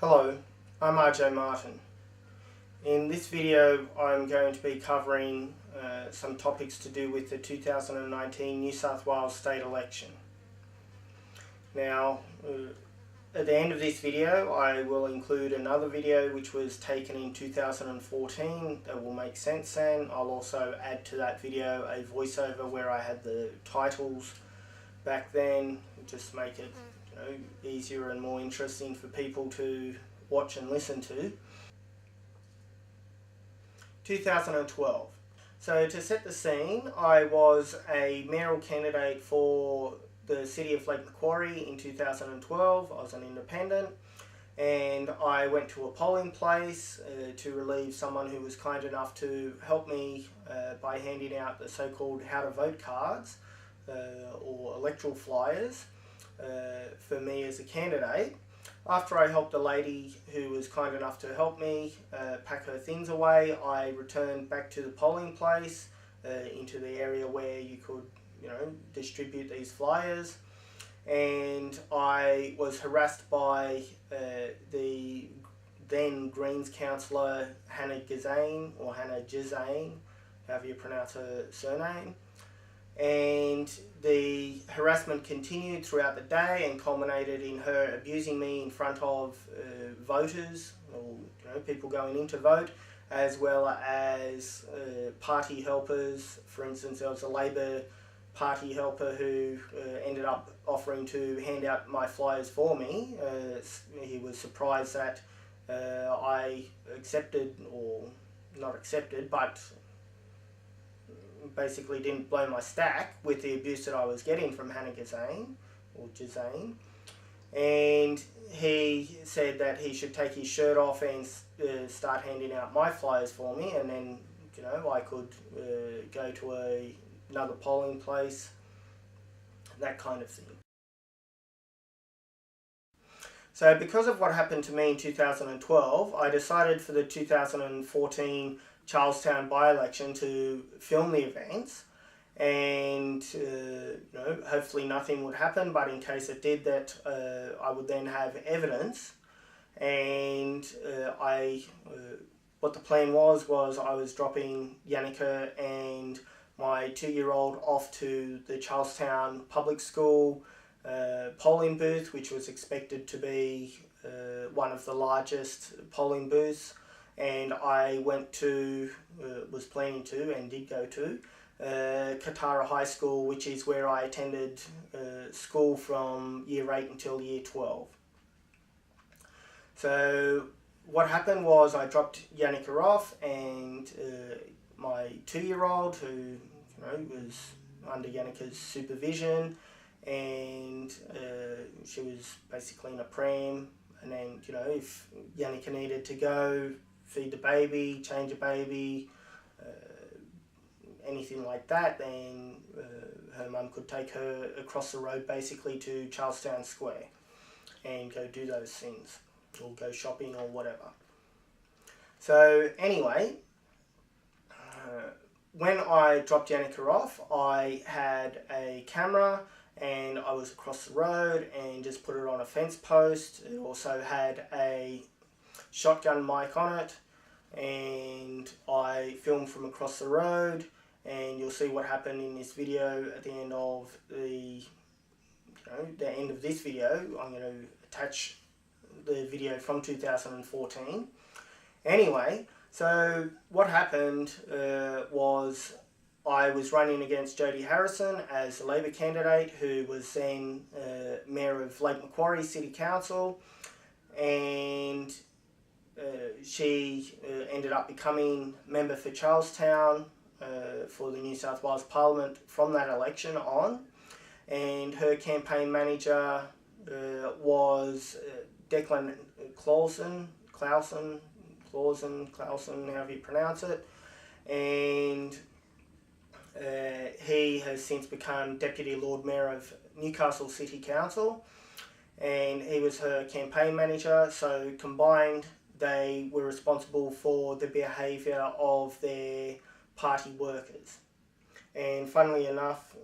Hello, I'm RJ Martin. In this video I'm going to be covering some topics to do with the 2019 New South Wales state election. Now, at the end of this video I will include another video which was taken in 2014 that will make sense then. I'll also add to that video a voiceover where I had the titles back then, just make it easier and more interesting for people to watch and listen to. 2012. So to set the scene, I was a mayoral candidate for the city of Lake Macquarie in 2012. I was an independent and I went to a polling place to relieve someone who was kind enough to help me by handing out the so-called how to vote cards or electoral flyers for me as a candidate. After I helped a lady who was kind enough to help me pack her things away, I returned back to the polling place into the area where you could distribute these flyers, and I was harassed by the then Greens councillor Hannah Gizane, or Hannah Gizane, however you pronounce her surname. And the harassment continued throughout the day and culminated in her abusing me in front of voters, or people going in to vote, as well as party helpers. For instance, there was a Labor Party helper who ended up offering to hand out my flyers for me. He was surprised that I accepted, or not accepted, but basically didn't blow my stack with the abuse that I was getting from Hannah Gizane, or Gizane. And he said that he should take his shirt off and start handing out my flyers for me, and then I could go to another polling place, that kind of thing. So because of what happened to me in 2012, I decided for the 2014 Charlestown by-election to film the events, and hopefully nothing would happen, but in case it did, that I would then have evidence. And what the plan was I was dropping Yannicka and my 2-year-old off to the Charlestown Public School polling booth, which was expected to be one of the largest polling booths. And I was planning to, and did go to, Katara High School, which is where I attended school from year 8 until year 12. So what happened was I dropped Yannicka off, and my 2-year-old, who was under Yannicka's supervision, and she was basically in a pram. And then if Yannicka needed to go feed the baby, change a baby, anything like that, then her mum could take her across the road basically to Charlestown Square and go do those things, or go shopping or whatever. So anyway, when I dropped Yannicka off, I had a camera and I was across the road and just put it on a fence post. It also had a shotgun mic on it, and I filmed from across the road, and you'll see what happened in this video at the end of the end of this video. I'm going to attach the video from 2014. Anyway, so what happened was I was running against Jodie Harrison as a Labor candidate, who was then Mayor of Lake Macquarie City Council, and she ended up becoming member for Charlestown for the New South Wales Parliament from that election on. And her campaign manager was Declan Clausen, however you pronounce it. And he has since become Deputy Lord Mayor of Newcastle City Council, and he was her campaign manager. So combined, they were responsible for the behaviour of their party workers. And funnily enough,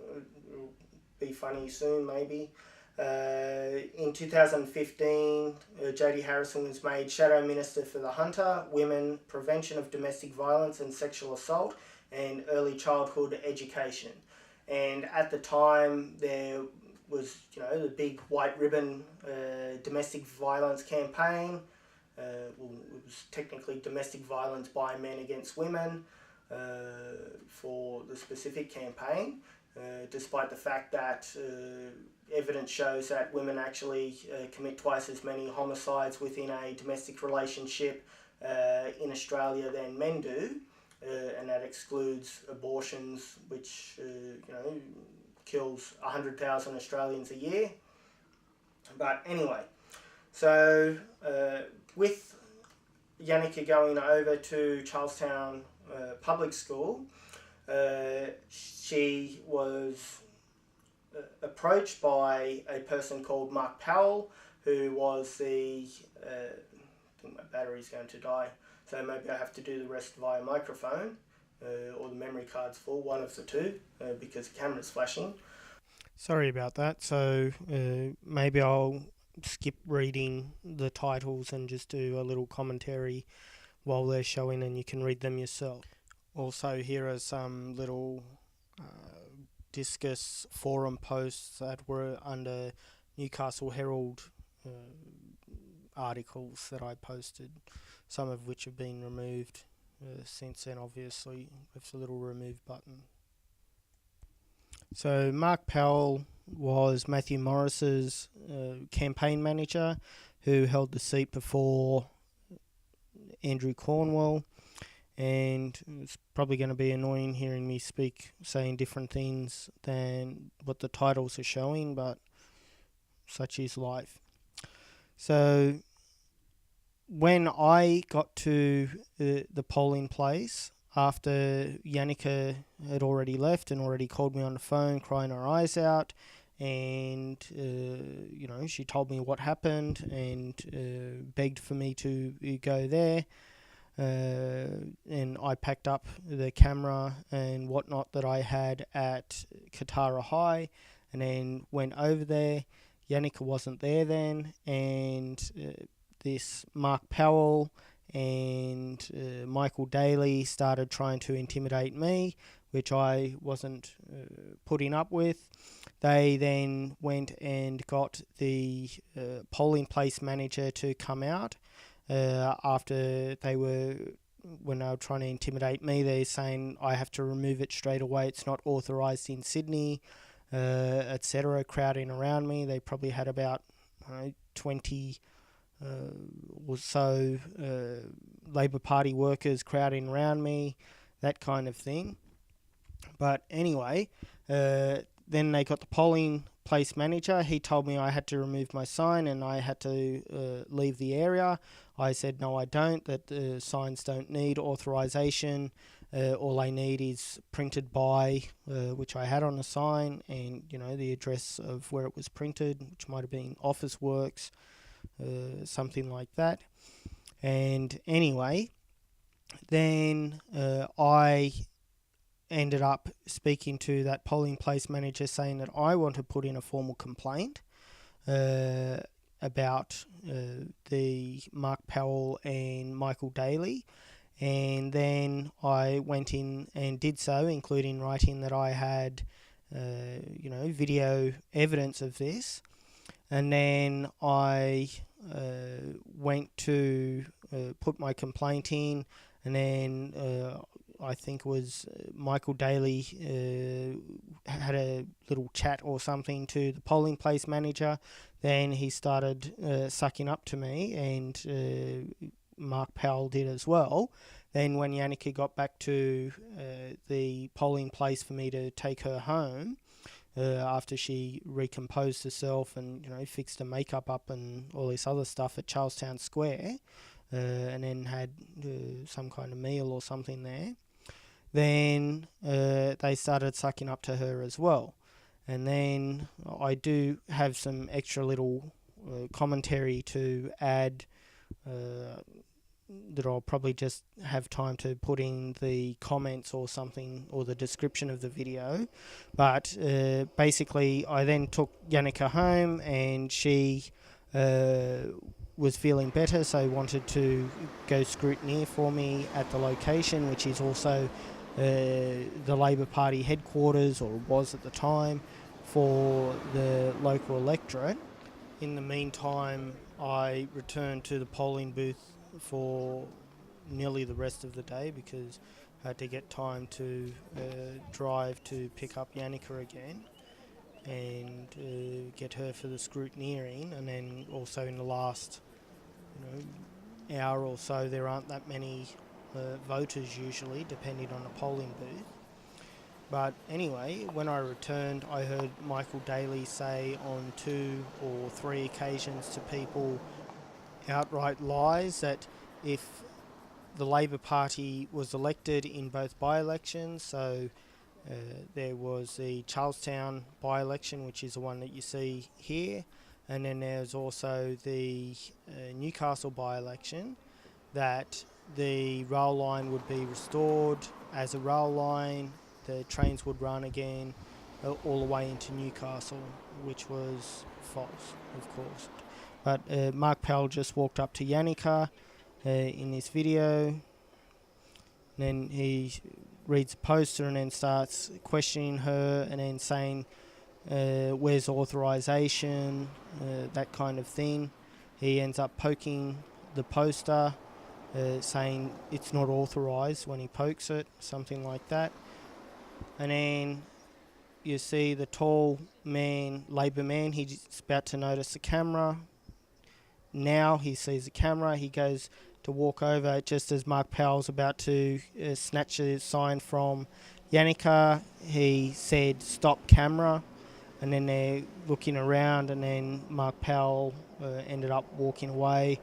it'll be funny soon maybe, In 2015, Jodie Harrison was made Shadow Minister for the Hunter, Women, Prevention of Domestic Violence and Sexual Assault, and Early Childhood Education. And at the time, there was, the big white ribbon domestic violence campaign. It was technically domestic violence by men against women for the specific campaign, despite the fact that evidence shows that women actually commit twice as many homicides within a domestic relationship in Australia than men do, and that excludes abortions, which kills 100,000 Australians a year. But anyway, so with Yannicka going over to Charlestown Public School, she was approached by a person called Mark Powell, who was the... I think my battery's going to die, so maybe I have to do the rest via microphone, or the memory card's full, one of the two, because the camera's flashing. Sorry about that. So maybe I'll skip reading the titles and just do a little commentary while they're showing, and you can read them yourself. Also, here are some little Discus forum posts that were under Newcastle Herald articles that I posted, some of which have been removed since then, obviously, with the little remove button. So Mark Powell was Matthew Morris's campaign manager, who held the seat before Andrew Cornwell, and it's probably going to be annoying hearing me saying different things than what the titles are showing, but such is life. So when I got to the polling place, after Yannicka had already left and already called me on the phone crying her eyes out, and she told me what happened and begged for me to go there, and I packed up the camera and whatnot that I had at Katara High and then went over there. Yannicka wasn't there then, and this Mark Powell and Michael Daly started trying to intimidate me, which I wasn't putting up with. They then went and got the polling place manager to come out after when they were trying to intimidate me. They're saying I have to remove it straight away, it's not authorised in Sydney, etc., crowding around me. They probably had about 20 or so Labor Party workers crowding around me, that kind of thing. But anyway, then they got the polling place manager. He told me I had to remove my sign and I had to leave the area. I said no, I don't, that the signs don't need authorization. All I need is printed by, which I had on the sign, and the address of where it was printed, which might have been Officeworks, something like that. And anyway, then I ended up speaking to that polling place manager saying that I want to put in a formal complaint about the Mark Powell and Michael Daly. And then I went in and did so, including writing that I had video evidence of this. And then I went to put my complaint in, and then I think it was Michael Daly had a little chat or something to the polling place manager. Then he started sucking up to me, and Mark Powell did as well. Then when Yannicka got back to the polling place for me to take her home, after she recomposed herself and fixed her makeup up and all this other stuff at Charlestown Square, and then had some kind of meal or something there, then they started sucking up to her as well. And then I do have some extra little commentary to add that I'll probably just have time to put in the comments or something, or the description of the video. But basically, I then took Yannicka home, and she was feeling better, so wanted to go scrutineer for me at the location, which is also the Labor Party headquarters, or was at the time, for the local electorate. In the meantime, I returned to the polling booth for nearly the rest of the day, because I had to get time to drive to pick up Yannicka again and get her for the scrutineering. And then also in the last hour or so, there aren't that many voters usually, depending on the polling booth. But anyway, when I returned, I heard Michael Daly say on 2 or 3 occasions to people outright lies that if the Labor Party was elected in both by-elections, so there was the Charlestown by-election, which is the one that you see here, and then there's also the Newcastle by-election, that the rail line would be restored as a rail line, the trains would run again all the way into Newcastle, which was false, of course. But Mark Powell just walked up to Yannicka in this video, and then he reads the poster and then starts questioning her, and then saying, where's authorization, that kind of thing. He ends up poking the poster, saying it's not authorized when he pokes it, something like that. And then you see the tall man, Labor man, he's about to notice the camera. Now he sees the camera, he goes to walk over just as Mark Powell's about to snatch a sign from Yannicka. He said, "Stop camera," and then they're looking around, and then Mark Powell ended up walking away.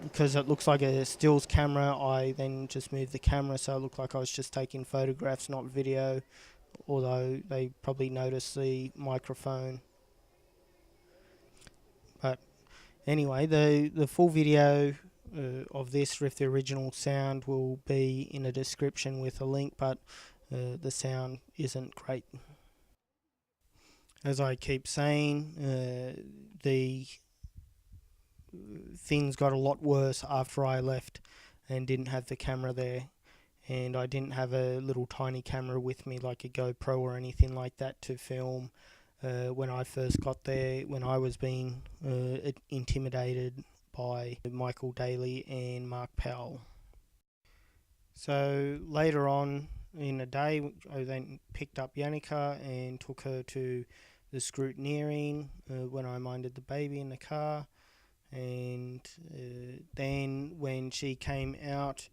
Because it looks like a stills camera, I then just moved the camera so it looked like I was just taking photographs, not video, although they probably noticed the microphone. But anyway, the full video of this with the original sound will be in the description with a link, but the sound isn't great. As I keep saying, the things got a lot worse after I left and didn't have the camera there, and I didn't have a little tiny camera with me like a GoPro or anything like that to film when I first got there, when I was being intimidated by Michael Daly and Mark Powell. So later on in the day, I then picked up Yannicka and took her to the scrutineering when I minded the baby in the car. And then when she came out,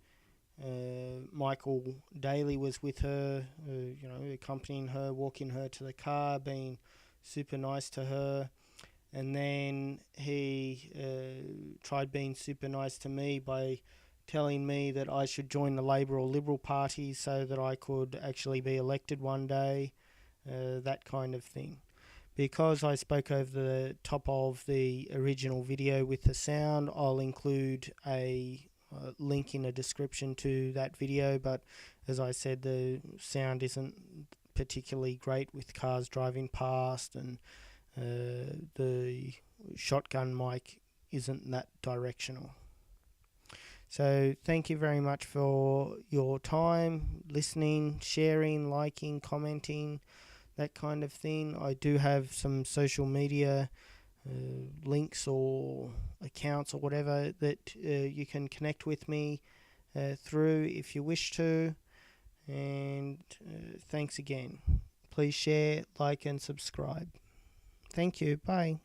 Michael Daly was with her, accompanying her, walking her to the car, being super nice to her. And then he tried being super nice to me by telling me that I should join the Labor or Liberal Party so that I could actually be elected one day, that kind of thing. Because I spoke over the top of the original video with the sound, I'll include a link in the description to that video, but as I said, the sound isn't particularly great with cars driving past, and the shotgun mic isn't that directional. So thank you very much for your time, listening, sharing, liking, commenting, that kind of thing. I do have some social media links or accounts or whatever that you can connect with me through if you wish to. And thanks again. Please share, like and subscribe. Thank you. Bye.